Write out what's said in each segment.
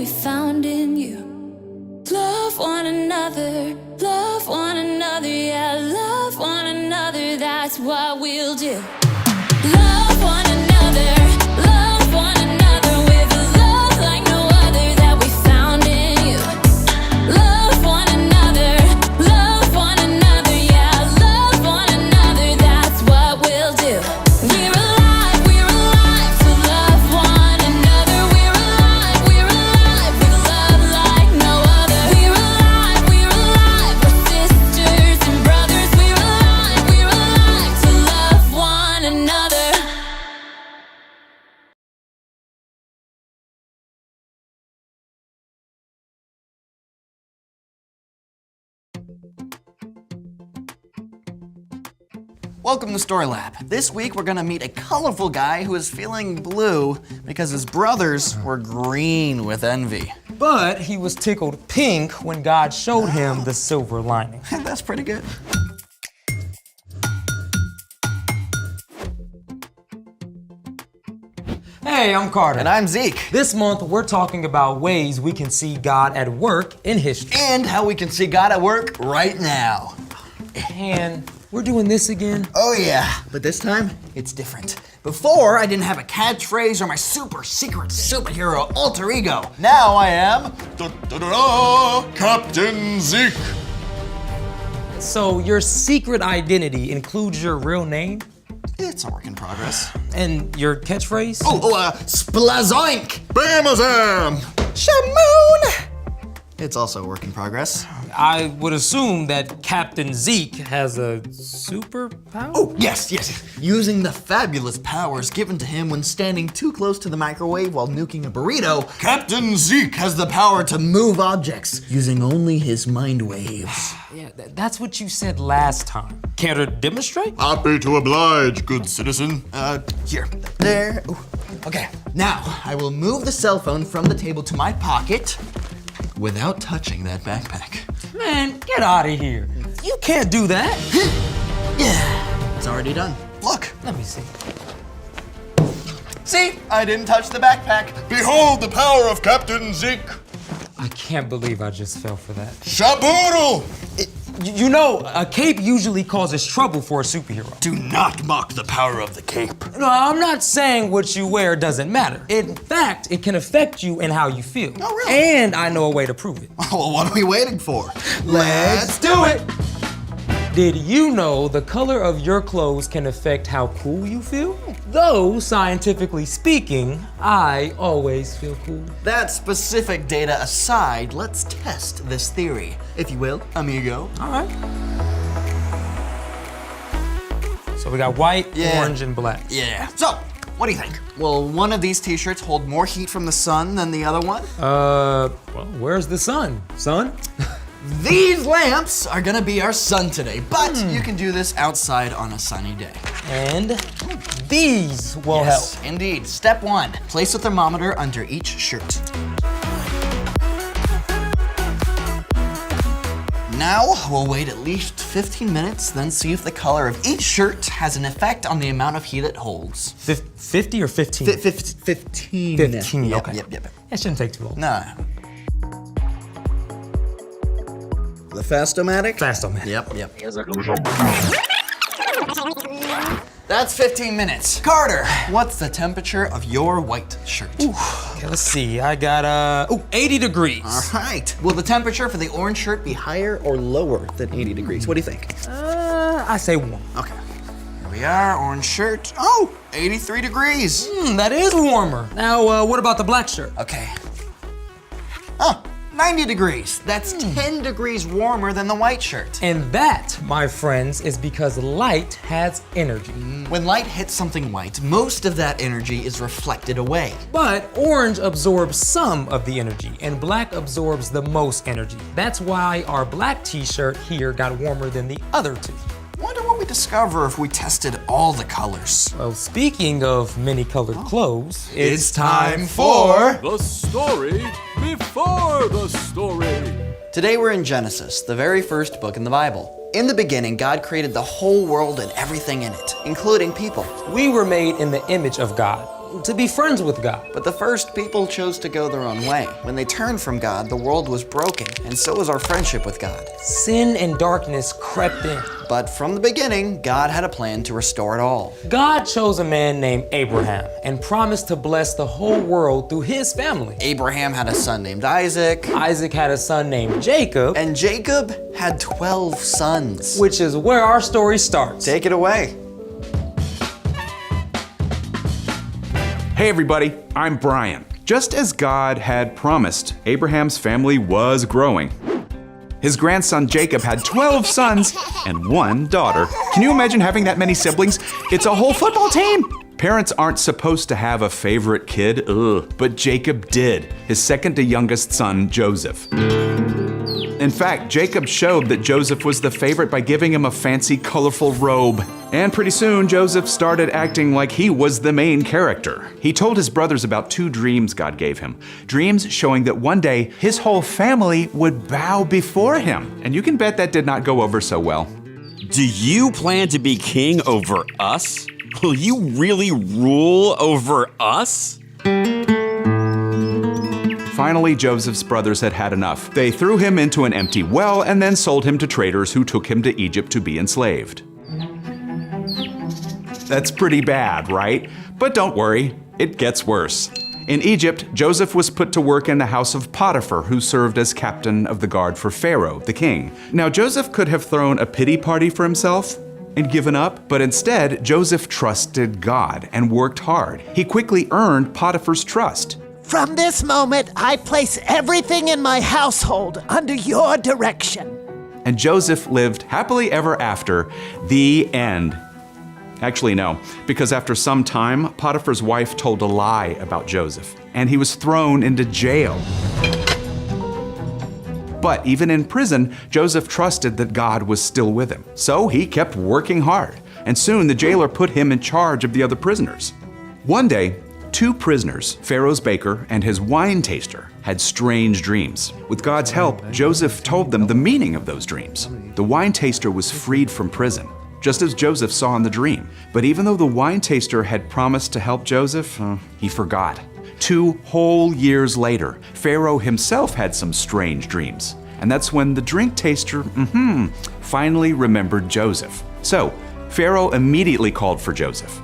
found in you. Love one another, yeah, love one another, that's what we'll do. Love one another with a love like no other that we found in you. Love one another, yeah, love one another, that's what we'll do. We're alive to love one another. We're alive with love like no other. We're alive, we're sisters and brothers. We're alive to love one another. Welcome to Story Lab. This week we're gonna meet a colorful guy who is feeling blue because his brothers were green with envy. But he was tickled pink when God showed him the silver lining. That's pretty good. Hey, I'm Carter. And I'm Zeke. This month we're talking about ways we can see God at work in history. And how we can see God at work right now. And we're doing this again? Oh yeah, but this time it's different. Before, I didn't have a catchphrase or my super secret superhero alter ego. Now I am Captain Zeke. So your secret identity includes your real name? It's a work in progress. And your catchphrase? Splazoink! Bamazam! Shamoon! It's also a work in progress. I would assume that Captain Zeke has a superpower? Oh, yes. Using the fabulous powers given to him when standing too close to the microwave while nuking a burrito, Captain Zeke has the power to move objects using only his mind waves. Yeah, that's what you said last time. Care to demonstrate? Happy to oblige, good citizen. Here, there. Ooh. Okay, now I will move the cell phone from the table to my pocket without touching that backpack. Man, get out of here. You can't do that. Yeah, it's already done. Look. Let me see. See, I didn't touch the backpack. Behold the power of Captain Zeke. I can't believe I just fell for that. Shaboodle! You know, a cape usually causes trouble for a superhero. Do not mock the power of the cape. No, I'm not saying what you wear doesn't matter. In fact, it can affect you and how you feel. Oh, really? And I know a way to prove it. Well, what are we waiting for? Let's do it! Did you know the color of your clothes can affect how cool you feel? Though, scientifically speaking, I always feel cool. That specific data aside, let's test this theory, if you will, amigo. All right. So we got white, orange, and black. Yeah. So, what do you think? Will one of these t-shirts hold more heat from the sun than the other one? Well, where's the sun? Sun? These lamps are gonna be our sun today, but you can do this outside on a sunny day. And these will help. Indeed. Step 1, place a thermometer under each shirt. Now, we'll wait at least 15 minutes, then see if the color of each shirt has an effect on the amount of heat it holds. 50 or 15? 15. 15, Yep, okay. Yep. That shouldn't take too long. No. The Fast-O-Matic? Fast-O-Matic. Yep. That's 15 minutes. Carter, what's the temperature of your white shirt? Okay, let's see. I got 80 degrees. All right. Will the temperature for the orange shirt be higher or lower than 80 degrees? What do you think? I say warm. Okay. Here we are, orange shirt. 83 degrees. That is warmer. Now, what about the black shirt? Okay. 90 degrees. That's 10 degrees warmer than the white shirt. And that, my friends, is because light has energy. When light hits something white, most of that energy is reflected away. But orange absorbs some of the energy, and black absorbs the most energy. That's why our black t-shirt here got warmer than the other two. Wonder what we discover if we tested all the colors. Well, speaking of many colored clothes, It's time for The story before the story. Today we're in Genesis, the very first book in the Bible. In the beginning, God created the whole world and everything in it, including people. we were made in the image of God. to be friends with God. But the first people chose to go their own way. When they turned from God, the world was broken, and so was our friendship with God. Sin and darkness crept in. But from the beginning, God had a plan to restore it all. God chose a man named Abraham and promised to bless the whole world through his family. Abraham had a son named Isaac, Isaac had a son named Jacob, and Jacob had 12 sons. which is where our story starts. Take it away. Hey everybody, I'm Brian. Just as God had promised, Abraham's family was growing. His grandson Jacob had 12 sons and 1 daughter. Can you imagine having that many siblings? It's a whole football team! Parents aren't supposed to have a favorite kid, but Jacob did, his second to youngest son, Joseph. In fact, Jacob showed that Joseph was the favorite by giving him a fancy, colorful robe. And pretty soon, Joseph started acting like he was the main character. He told his brothers about 2 dreams God gave him. Dreams showing that one day, his whole family would bow before him. And you can bet that did not go over so well. Do you plan to be king over us? Will you really rule over us? Finally, Joseph's brothers had had enough. They threw him into an empty well and then sold him to traders who took him to Egypt to be enslaved. That's pretty bad, right? But don't worry, it gets worse. In Egypt, Joseph was put to work in the house of Potiphar, who served as captain of the guard for Pharaoh, the king. Now, Joseph could have thrown a pity party for himself and given up, but instead, Joseph trusted God and worked hard. He quickly earned Potiphar's trust. From this moment, I place everything in my household under your direction. And Joseph lived happily ever after. The end. Actually, no, because after some time, Potiphar's wife told a lie about Joseph, and he was thrown into jail. But even in prison, Joseph trusted that God was still with him. So he kept working hard, and soon the jailer put him in charge of the other prisoners. One day, 2 prisoners, Pharaoh's baker and his wine taster, had strange dreams. With God's help, Joseph told them the meaning of those dreams. The wine taster was freed from prison, just as Joseph saw in the dream. But even though the wine taster had promised to help Joseph, he forgot. 2 whole years later, Pharaoh himself had some strange dreams. And that's when the drink taster, finally remembered Joseph. So, Pharaoh immediately called for Joseph.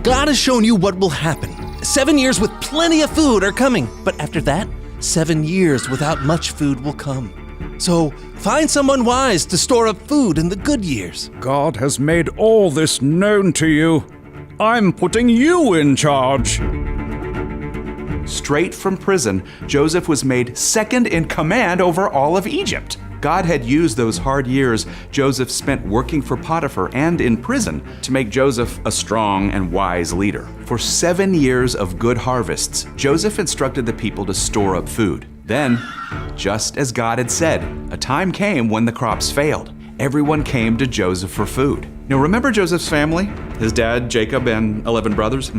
God has shown you what will happen. 7 years with plenty of food are coming, but after that, 7 years without much food will come. So find someone wise to store up food in the good years. God has made all this known to you. I'm putting you in charge. Straight from prison, Joseph was made second in command over all of Egypt. God had used those hard years Joseph spent working for Potiphar and in prison to make Joseph a strong and wise leader. For 7 years of good harvests, Joseph instructed the people to store up food. Then, just as God had said, a time came when the crops failed. Everyone came to Joseph for food. Now remember Joseph's family? His dad, Jacob, and 11 brothers?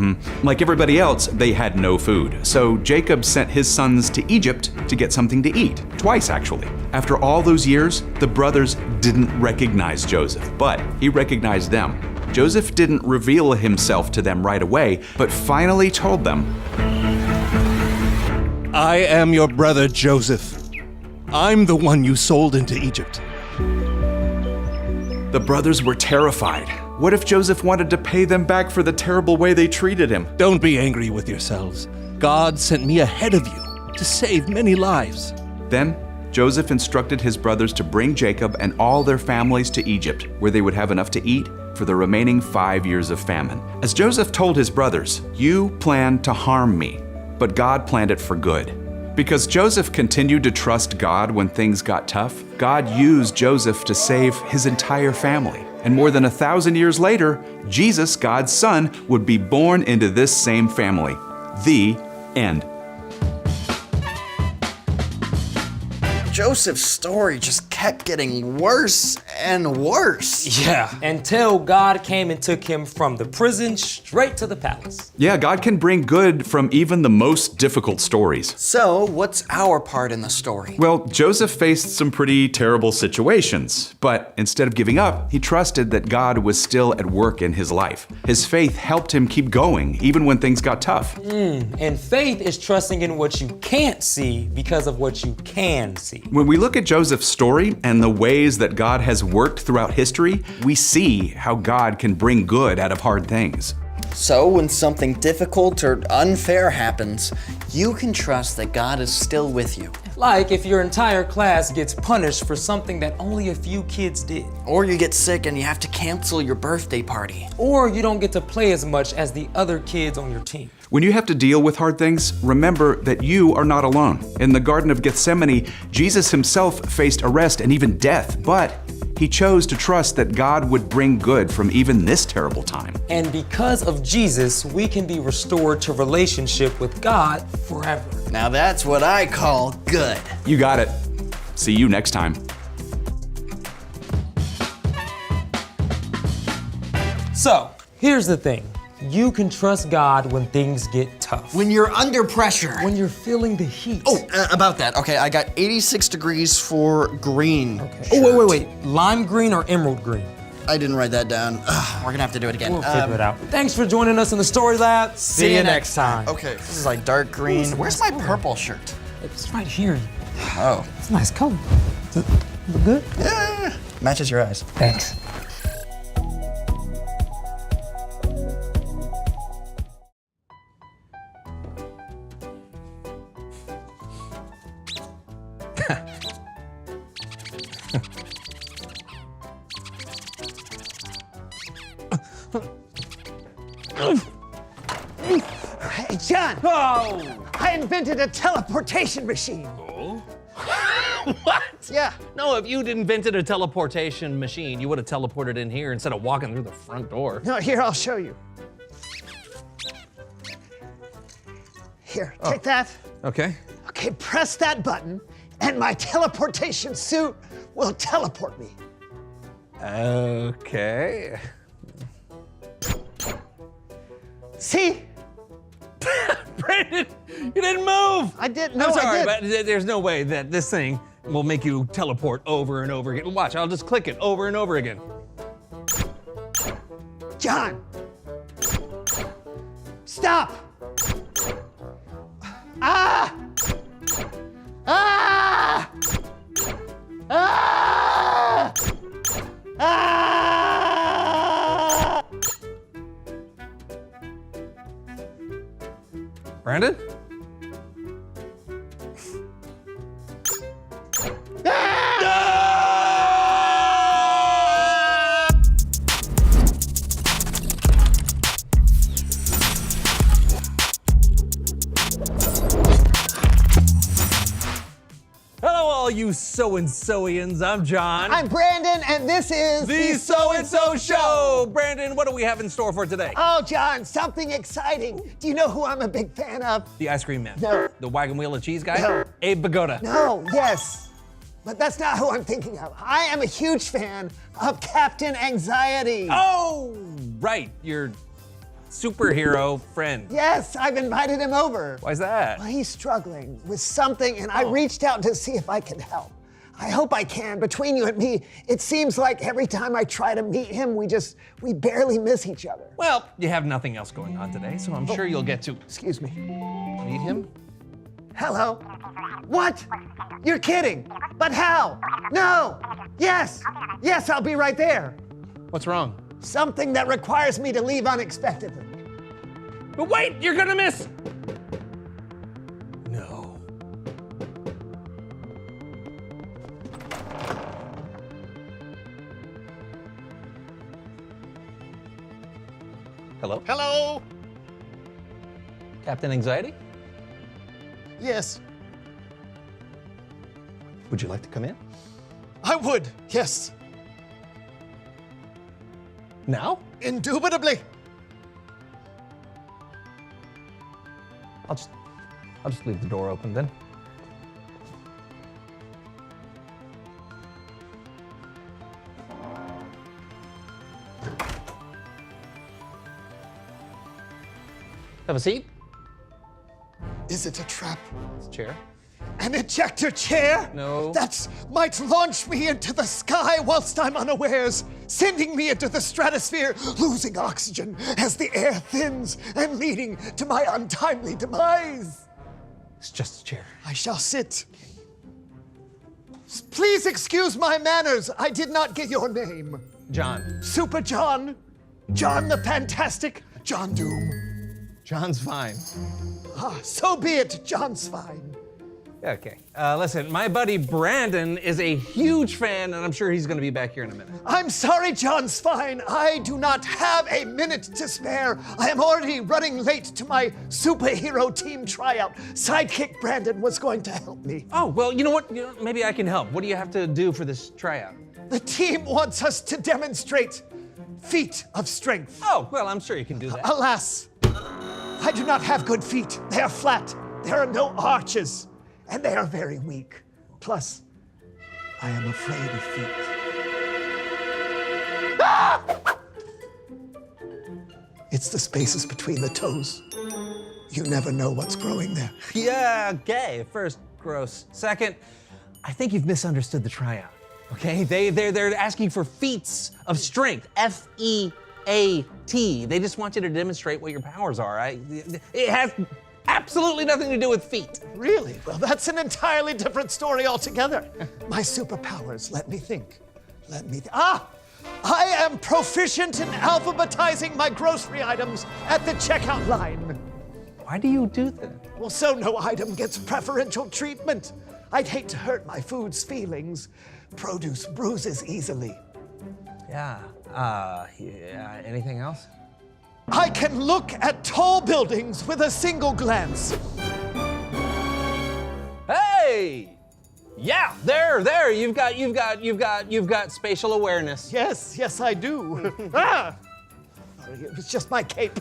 Like everybody else, they had no food. So Jacob sent his sons to Egypt to get something to eat. Twice, actually. After all those years, the brothers didn't recognize Joseph, but he recognized them. Joseph didn't reveal himself to them right away, but finally told them, I am your brother Joseph. I'm the one you sold into Egypt. The brothers were terrified. What if Joseph wanted to pay them back for the terrible way they treated him? Don't be angry with yourselves. God sent me ahead of you to save many lives. Then Joseph instructed his brothers to bring Jacob and all their families to Egypt, where they would have enough to eat for the remaining 5 years of famine. As Joseph told his brothers, "You planned to harm me, but God planned it for good." Because Joseph continued to trust God when things got tough, God used Joseph to save his entire family. And more than 1,000 years later, Jesus, God's son, would be born into this same family. The end. Joseph's story just kept getting worse and worse. Yeah. Until God came and took him from the prison straight to the palace. Yeah, God can bring good from even the most difficult stories. So, what's our part in the story? Well, Joseph faced some pretty terrible situations, but instead of giving up, he trusted that God was still at work in his life. His faith helped him keep going, even when things got tough. And faith is trusting in what you can't see because of what you can see. When we look at Joseph's story and the ways that God has worked throughout history, we see how God can bring good out of hard things. So, when something difficult or unfair happens, you can trust that God is still with you. Like if your entire class gets punished for something that only a few kids did. Or you get sick and you have to cancel your birthday party. Or you don't get to play as much as the other kids on your team. When you have to deal with hard things, remember that you are not alone. In the Garden of Gethsemane, Jesus himself faced arrest and even death, but he chose to trust that God would bring good from even this terrible time. And because of Jesus, we can be restored to relationship with God forever. Now that's what I call good. You got it. See you next time. So, here's the thing. You can trust God when things get tough. When you're under pressure. When you're feeling the heat. Oh, about that. Okay, I got 86 degrees for green. Okay. Oh, wait. Lime green or emerald green? I didn't write that down. Ugh, we're gonna have to do it again. We'll figure it out. Thanks for joining us in the Story Lab. See you next time. Okay, this is like dark green. Where's my purple shirt? It's right here. Oh. It's a nice color. Is it good? Yeah, matches your eyes. Thanks. Hey, John! Oh! I invented a teleportation machine. What? Yeah. No, if you'd invented a teleportation machine, you would have teleported in here instead of walking through the front door. No, here, I'll show you. Here, take that. Okay. Okay, press that button, and my teleportation suit will teleport me. Okay. See? Brandon, you didn't move! I did. No, I'm sorry, I did. but there's no way that this thing will make you teleport over and over again. Watch, I'll just click it over and over again. John! Stop! Ah! Ah! Ah! Ah! Brandon? Hello, all you so-and-soians. I'm John. I'm Brandon, and this is the So-and-So Show. Brandon, what do we have in store for today? Oh, John, something exciting. Do you know who I'm a big fan of? The ice cream man. No. The wagon wheel of cheese guy? No. Abe Pagoda. No, yes. But that's not who I'm thinking of. I am a huge fan of Captain Anxiety. Oh, right. Your superhero friend. Yes, I've invited him over. Why's that? Well, he's struggling with something, and I reached out to see if I could help. I hope I can. Between you and me, it seems like every time I try to meet him, we barely miss each other. Well, you have nothing else going on today, so I'm sure you'll get to Excuse me. meet him. Hello? What? You're kidding. But how? No. Yes. Yes, I'll be right there. What's wrong? Something that requires me to leave unexpectedly. But wait, you're gonna miss. No. Hello? Hello? Captain Anxiety? Yes. Would you like to come in? I would. Yes. Now? Indubitably. I'll just leave the door open then. Have a seat. Is it a trap? It's a chair. An ejector chair? No. That might launch me into the sky whilst I'm unawares, sending me into the stratosphere, losing oxygen as the air thins and leading to my untimely demise. It's just a chair. I shall sit. Please excuse my manners. I did not get your name. John. Super John? John the Fantastic? John Doom? John's fine. Ah, so be it. John's fine. Okay. Listen, my buddy Brandon is a huge fan, and I'm sure he's going to be back here in a minute. I'm sorry, John's fine. I do not have a minute to spare. I am already running late to my superhero team tryout. Sidekick Brandon was going to help me. Oh, well, you know what? Maybe I can help. What do you have to do for this tryout? The team wants us to demonstrate feat of strength. Oh, well, I'm sure you can do that. Alas, I do not have good feet. They are flat. There are no arches. And they are very weak. Plus, I am afraid of feet. Ah! It's the spaces between the toes. You never know what's growing there. Yeah, okay. First, gross. Second, I think you've misunderstood the tryout. Okay? They're asking for feats of strength. F-E-A-T. They just want you to demonstrate what your powers are. It has absolutely nothing to do with feet. Really? Well, that's an entirely different story altogether. My superpowers, let me think. I am proficient in alphabetizing my grocery items at the checkout line. Why do you do that? Well, so no item gets preferential treatment. I'd hate to hurt my food's feelings. Produce bruises easily. Yeah. Anything else? I can look at tall buildings with a single glance. Hey! Yeah, there. You've got spatial awareness. Yes, I do. Ah! It was just my cape.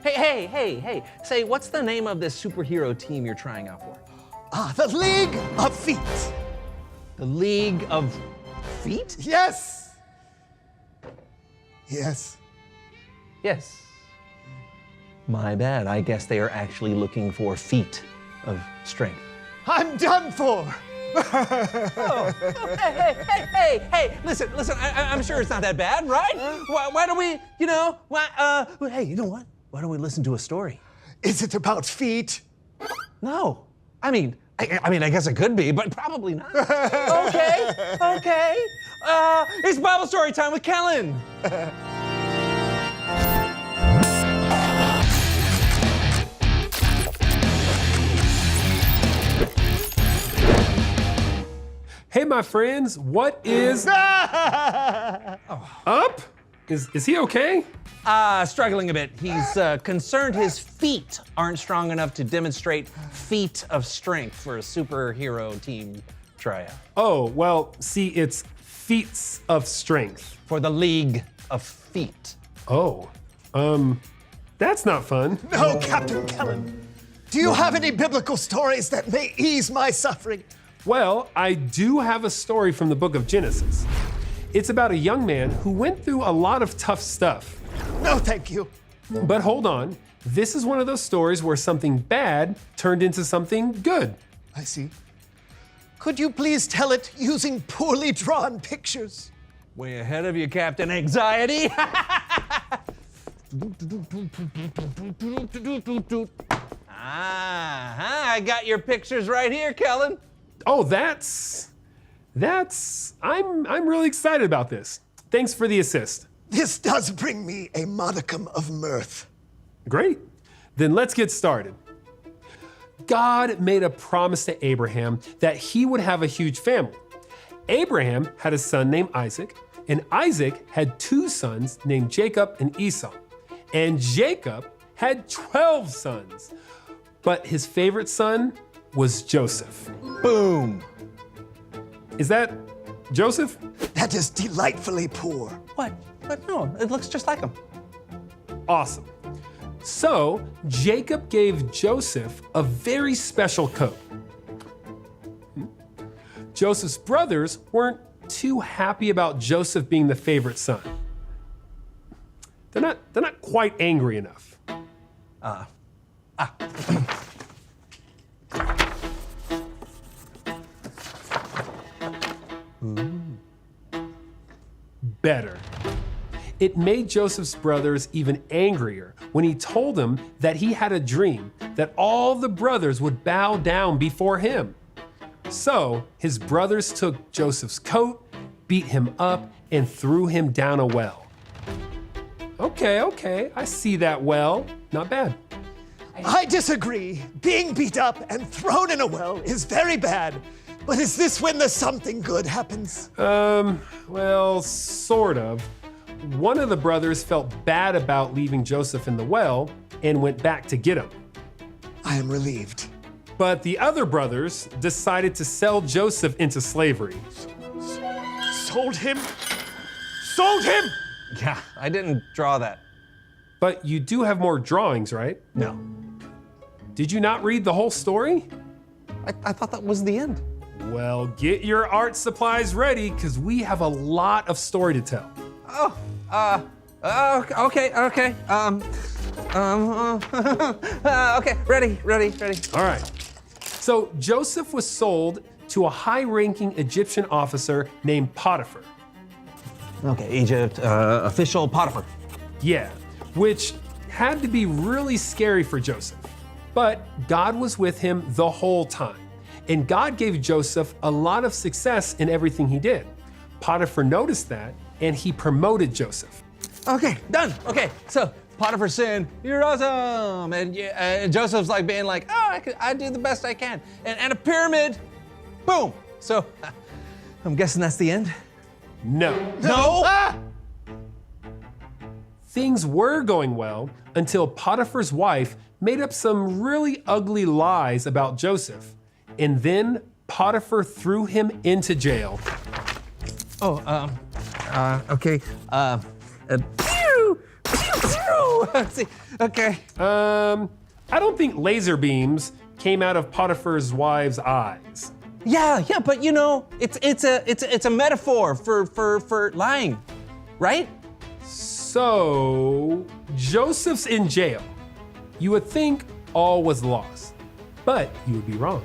Hey. Say, what's the name of this superhero team you're trying out for? The League of Feet. The League of Feet? Yes. Yes. My bad. I guess they are actually looking for feat of strength. I'm done for. Hey, listen, I'm sure it's not that bad, right? Why don't we, hey, you know what? Why don't we listen to a story? Is it about feet? No. I mean, I guess it could be, but probably not. Okay. It's Bible story time with Kellen. Hey, my friends, what is up? Is he okay? Struggling a bit. He's concerned his feet aren't strong enough to demonstrate feat of strength for a superhero team tryout. Oh, well, see, it's feats of strength. For the League of Feet. Oh, that's not fun. No, Captain Kellen. Do you have any biblical stories that may ease my suffering? Well, I do have a story from the book of Genesis. It's about a young man who went through a lot of tough stuff. No, thank you. But hold on, this is one of those stories where something bad turned into something good. I see. Could you please tell it using poorly drawn pictures? Way ahead of you, Captain Anxiety. I got your pictures right here, Kellen. Oh, I'm really excited about this. Thanks for the assist. This does bring me a modicum of mirth. Great. Then let's get started. God made a promise to Abraham that he would have a huge family. Abraham had a son named Isaac, and Isaac had 2 sons named Jacob and Esau. And Jacob had 12 sons, but his favorite son was Joseph. Boom. Is that Joseph? That is delightfully poor. What? No, it looks just like him. Awesome. So Jacob gave Joseph a very special coat. Joseph's brothers weren't too happy about Joseph being the favorite son. They're not quite angry enough. Better. It made Joseph's brothers even angrier when he told them that he had a dream that all the brothers would bow down before him. So his brothers took Joseph's coat, beat him up, and threw him down a well. Okay, I see that well. Not bad. I disagree. Being beat up and thrown in a well is very bad. But is this when the something good happens? Well, sort of. One of the brothers felt bad about leaving Joseph in the well and went back to get him. I am relieved. But the other brothers decided to sell Joseph into slavery. Sold him? Sold him! Yeah, I didn't draw that. But you do have more drawings, right? No. Did you not read the whole story? I thought that was the end. Well, get your art supplies ready, because we have a lot of story to tell. Okay. Okay, ready. All right. So Joseph was sold to a high-ranking Egyptian officer named Potiphar. Okay, Egypt, official Potiphar. Yeah, which had to be really scary for Joseph. But God was with him the whole time. And God gave Joseph a lot of success in everything he did. Potiphar noticed that, and he promoted Joseph. Okay, done. Okay, so Potiphar's saying, "You're awesome," and Joseph's like being like, "Oh, I do the best I can," and a pyramid, boom. So I'm guessing that's the end. No. No. Things were going well until Potiphar's wife made up some really ugly lies about Joseph. And then Potiphar threw him into jail. Okay. See, okay. I don't think laser beams came out of Potiphar's wife's eyes. Yeah, but you know, it's a metaphor for lying, right? So Joseph's in jail. You would think all was lost, but you would be wrong.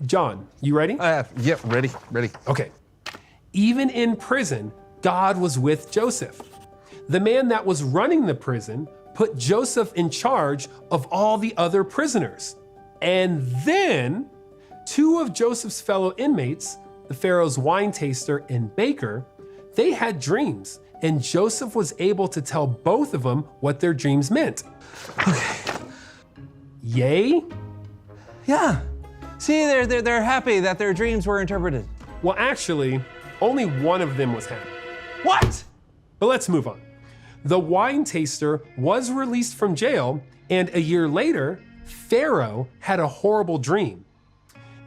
John, you ready? Yep, ready. Okay. Even in prison, God was with Joseph. The man that was running the prison put Joseph in charge of all the other prisoners. And then 2 of Joseph's fellow inmates, the Pharaoh's wine taster and baker, they had dreams, and Joseph was able to tell both of them what their dreams meant. Okay. Yay? Yeah. See, they're happy that their dreams were interpreted. Well, actually, only one of them was happy. What? But let's move on. The wine taster was released from jail, and a year later, Pharaoh had a horrible dream.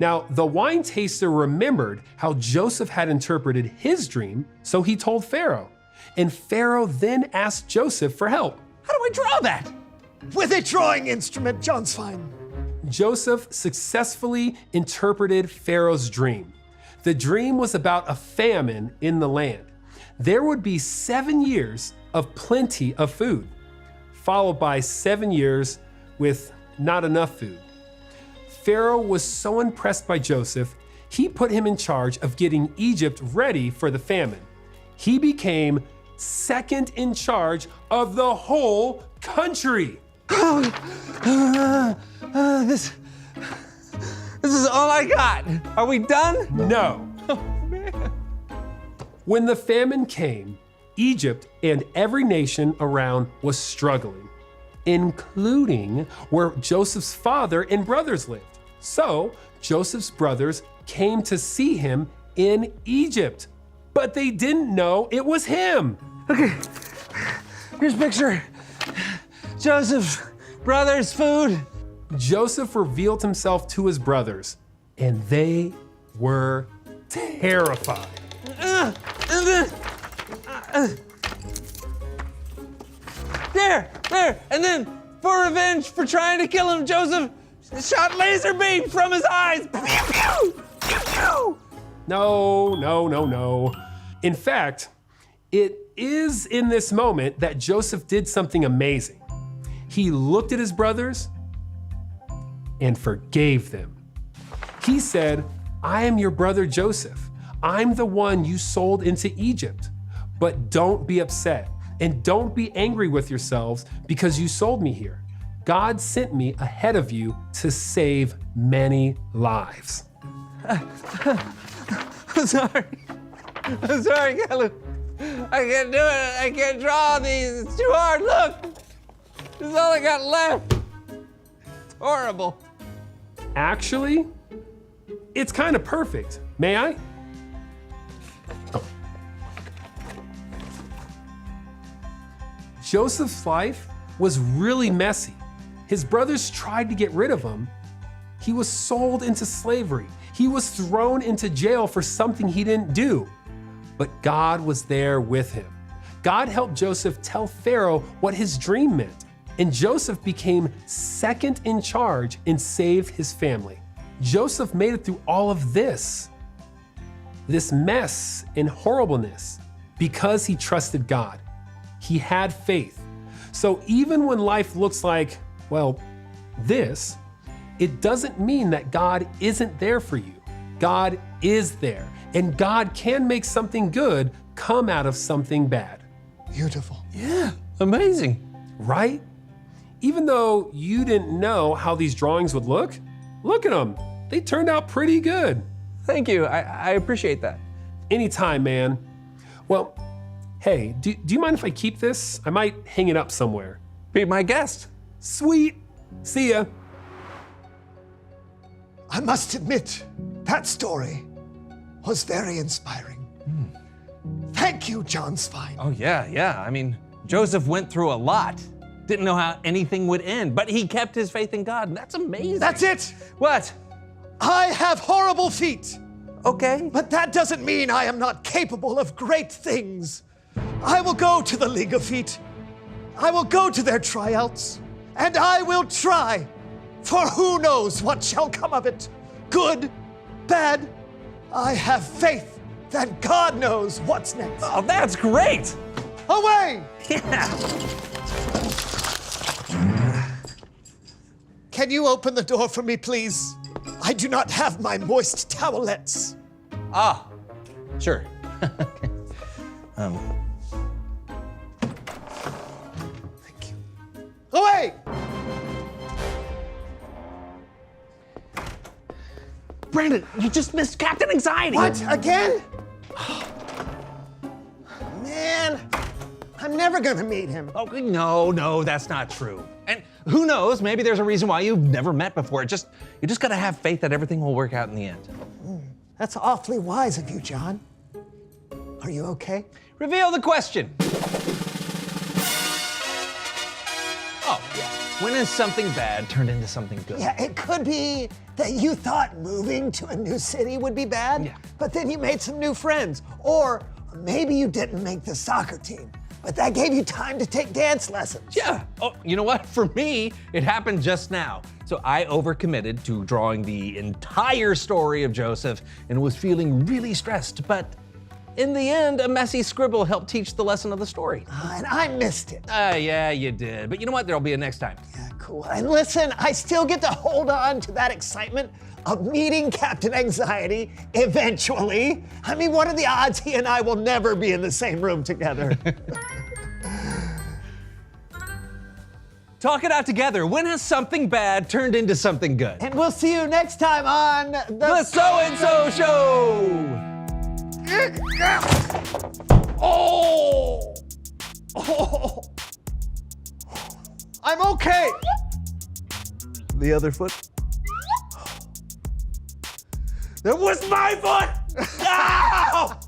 Now, the wine taster remembered how Joseph had interpreted his dream, so he told Pharaoh. And Pharaoh then asked Joseph for help. How do I draw that? With a drawing instrument, John's fine. Joseph successfully interpreted Pharaoh's dream. The dream was about a famine in the land. There would be 7 years of plenty of food, followed by 7 years with not enough food. Pharaoh was so impressed by Joseph, he put him in charge of getting Egypt ready for the famine. He became second in charge of the whole country. This is all I got. Are we done? No. When the famine came, Egypt and every nation around was struggling, including where Joseph's father and brothers lived. So Joseph's brothers came to see him in Egypt, but they didn't know it was him. Okay, here's a picture. Joseph's brothers' food. Joseph revealed himself to his brothers, and they were terrified. There, and then for revenge for trying to kill him, Joseph shot laser beams from his eyes. Pew, pew, pew, pew. No. In fact, it is in this moment that Joseph did something amazing. He looked at his brothers and forgave them. He said, I am your brother Joseph. I'm the one you sold into Egypt. But don't be upset and don't be angry with yourselves because you sold me here. God sent me ahead of you to save many lives. I'm sorry, Caleb. I can't do it. I can't draw these. It's too hard. Look, this is all I got left. It's horrible. Actually, it's kind of perfect. May I? Joseph's life was really messy. His brothers tried to get rid of him. He was sold into slavery. He was thrown into jail for something he didn't do. But God was there with him. God helped Joseph tell Pharaoh what his dream meant, and Joseph became second in charge and saved his family. Joseph made it through all of this mess and horribleness, because he trusted God. He had faith. So even when life looks like, well, this, it doesn't mean that God isn't there for you. God is there, and God can make something good come out of something bad. Beautiful. Yeah, amazing. Right? Even though you didn't know how these drawings would look at them. They turned out pretty good. Thank you. I appreciate that. Anytime, man. Well, hey, do you mind if I keep this? I might hang it up somewhere. Be my guest. Sweet. See ya. I must admit, that story was very inspiring. Thank you, John Svine. Oh, yeah. I mean, Joseph went through a lot. Didn't know how anything would end, but he kept his faith in God, and that's amazing. That's it. What? I have horrible feet. Okay. But that doesn't mean I am not capable of great things. I will go to the League of Feet. I will go to their tryouts, and I will try. For who knows what shall come of it? Good, bad. I have faith that God knows what's next. Oh, that's great. Away! Yeah. Can you open the door for me, please? I do not have my moist towelettes. Ah, sure. Thank you. Away! Brandon, you just missed Captain Anxiety. What, again? Man, I'm never gonna meet him. Oh, no, that's not true. And who knows, maybe there's a reason why you've never met before. You just gotta have faith that everything will work out in the end. That's awfully wise of you, John. Are you okay? Reveal the question. Oh, yeah. When has something bad turned into something good? Yeah, it could be that you thought moving to a new city would be bad, but then you made some new friends. Or maybe you didn't make the soccer team, but that gave you time to take dance lessons. Yeah. Oh, you know what? For me, it happened just now. So I overcommitted to drawing the entire story of Joseph and was feeling really stressed. But in the end, a messy scribble helped teach the lesson of the story. And I missed it. Yeah, you did. But you know what? There'll be a next time. Yeah, cool. And listen, I still get to hold on to that excitement of meeting Captain Anxiety eventually. I mean, what are the odds he and I will never be in the same room together? Talk it out together. When has something bad turned into something good? And we'll see you next time on The So-and-So Show! Oh! Oh! I'm okay. The other foot? That was my foot! Ow!